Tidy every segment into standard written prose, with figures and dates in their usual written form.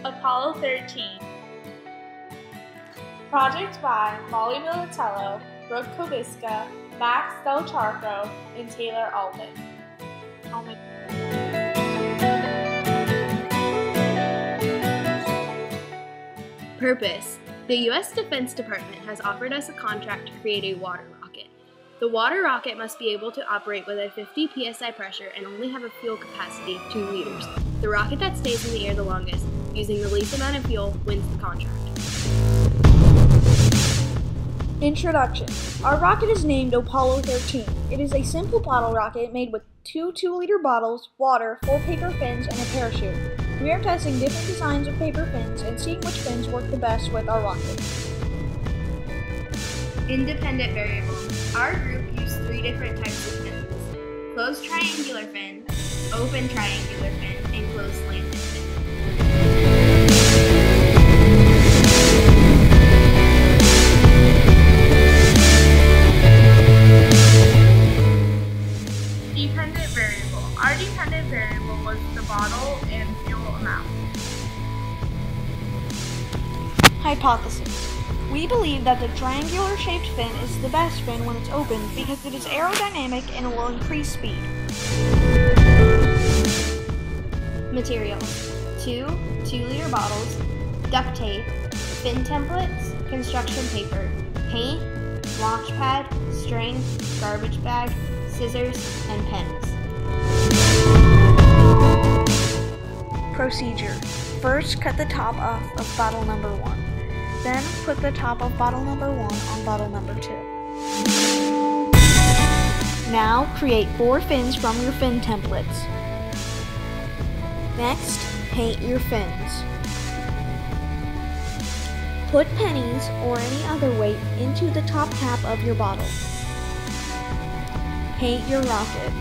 Apollo 13. Project by Molly Militello, Brooke Koviska, Max Del Charco, and Taylor Alman. Purpose. The U.S. Defense Department has offered us a contract to create a water rocket. The water rocket must be able to operate with a 50 psi pressure and only have a fuel capacity of 2 liters. The rocket that stays in the air the longest, using the least amount of fuel, wins the contract. Introduction. Our rocket is named Apollo 13. It is a simple bottle rocket made with 2 2-liter bottles, water, 4 paper fins, and a parachute. We are testing different designs of paper fins and seeing which fins work the best with our rocket. Independent variable. Our group used 3 different types of fins: closed triangular fin, open triangular fin, and closed slanted fin. Dependent variable. Our dependent variable was the bottle and fuel amount. Hypothesis. We believe that the triangular-shaped fin is the best fin when it's open because it is aerodynamic and will increase speed. Materials: 2 2-liter bottles, duct tape, fin templates, construction paper, paint, launch pad, string, garbage bag, scissors, and pens. Procedure. First, cut the top off of bottle number 1. Then, put the top of bottle number 1 on bottle number 2. Now, create 4 fins from your fin templates. Next, paint your fins. Put pennies or any other weight into the top cap of your bottle. Paint your rocket.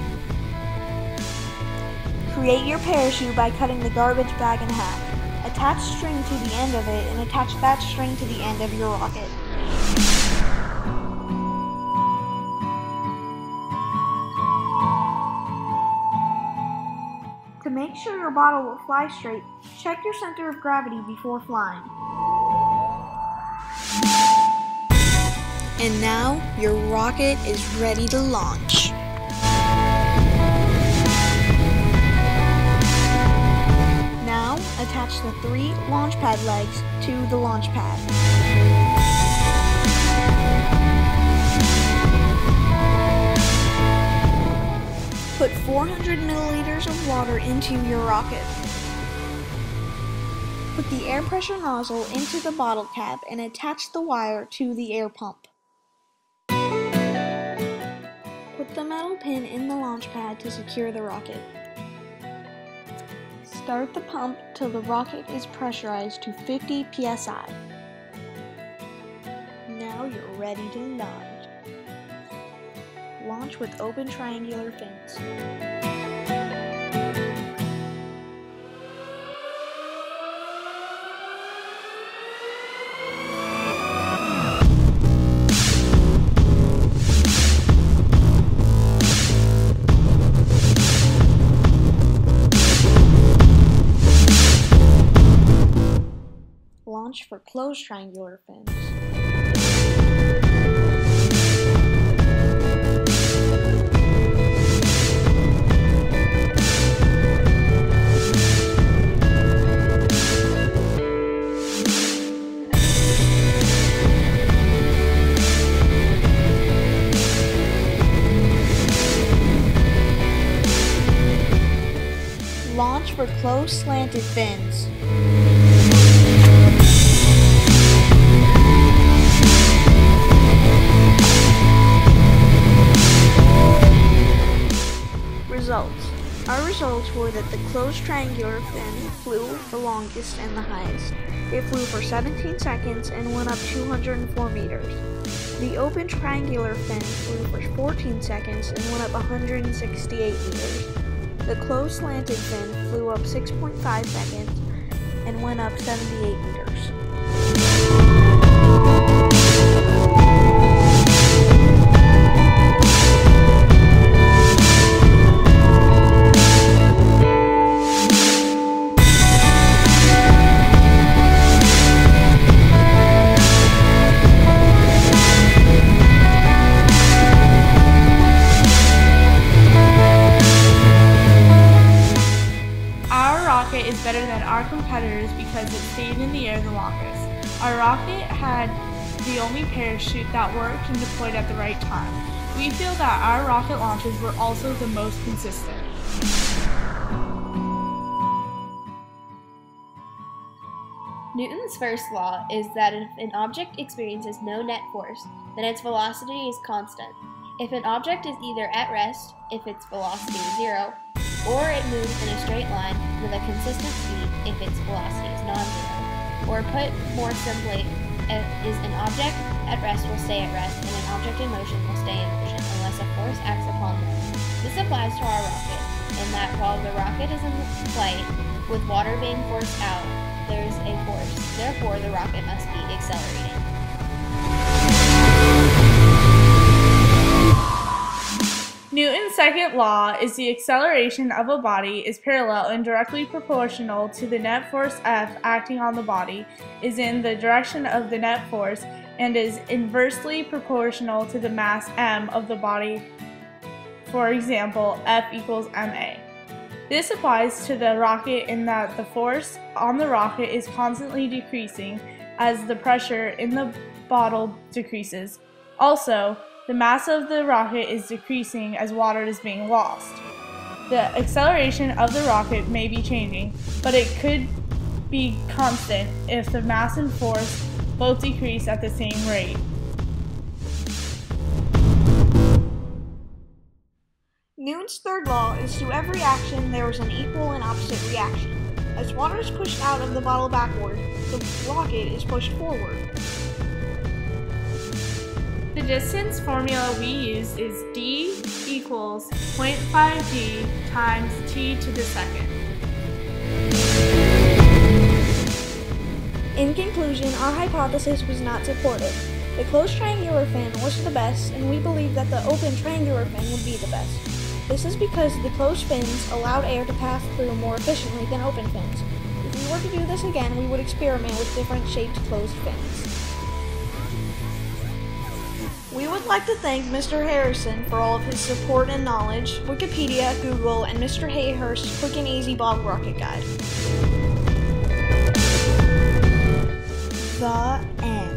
Create your parachute by cutting the garbage bag in half. Attach string to the end of it and attach that string to the end of your rocket. To make sure your bottle will fly straight, check your center of gravity before flying. And now, your rocket is ready to launch. Now, attach the 3 launch pad legs to the launch pad. Put 400 milliliters of water into your rocket. Put the air pressure nozzle into the bottle cap and attach the wire to the air pump. Put the metal pin in the launch pad to secure the rocket. Start the pump till the rocket is pressurized to 50 psi. Now you're ready to launch. Launch with open triangular fins. Launch for closed triangular fins. Launch for closed slanted fins. Results. Our results were that the closed triangular fin flew the longest and the highest. It flew for 17 seconds and went up 204 meters. The open triangular fin flew for 14 seconds and went up 168 meters. The closed slanted fin flew up 6.5 seconds and went up 78 meters. than our competitors because it stayed in the air the longest. Our rocket had the only parachute that worked and deployed at the right time. We feel that our rocket launches were also the most consistent. Newton's first law is that if an object experiences no net force, then its velocity is constant. If an object is either at rest, if its velocity is zero, or it moves in a straight line with a consistent speed if its velocity is non-zero. Or put more simply, is an object at rest will stay at rest, and an object in motion will stay in motion unless a force acts upon them. This applies to our rocket, in that while the rocket is in flight, with water being forced out, there is a force. Therefore, the rocket must be accelerating. Newton's second law is the acceleration of a body is parallel and directly proportional to the net force F acting on the body, is in the direction of the net force, and is inversely proportional to the mass m of the body. For example, F equals ma. This applies to the rocket in that the force on the rocket is constantly decreasing as the pressure in the bottle decreases. Also, the mass of the rocket is decreasing as water is being lost. The acceleration of the rocket may be changing, but it could be constant if the mass and force both decrease at the same rate. Newton's third law is to every action there is an equal and opposite reaction. As water is pushed out of the bottle backward, the rocket is pushed forward. The distance formula we use is d equals 0.5g times t to the second. In conclusion, our hypothesis was not supported. The closed triangular fin was the best, and we believe that the open triangular fin would be the best. This is because the closed fins allowed air to pass through more efficiently than open fins. If we were to do this again, we would experiment with different shaped closed fins. We would like to thank Mr. Harrison for all of his support and knowledge, Wikipedia, Google, and Mr. Hayhurst's Quick and Easy Bottle Rocket Guide. The end.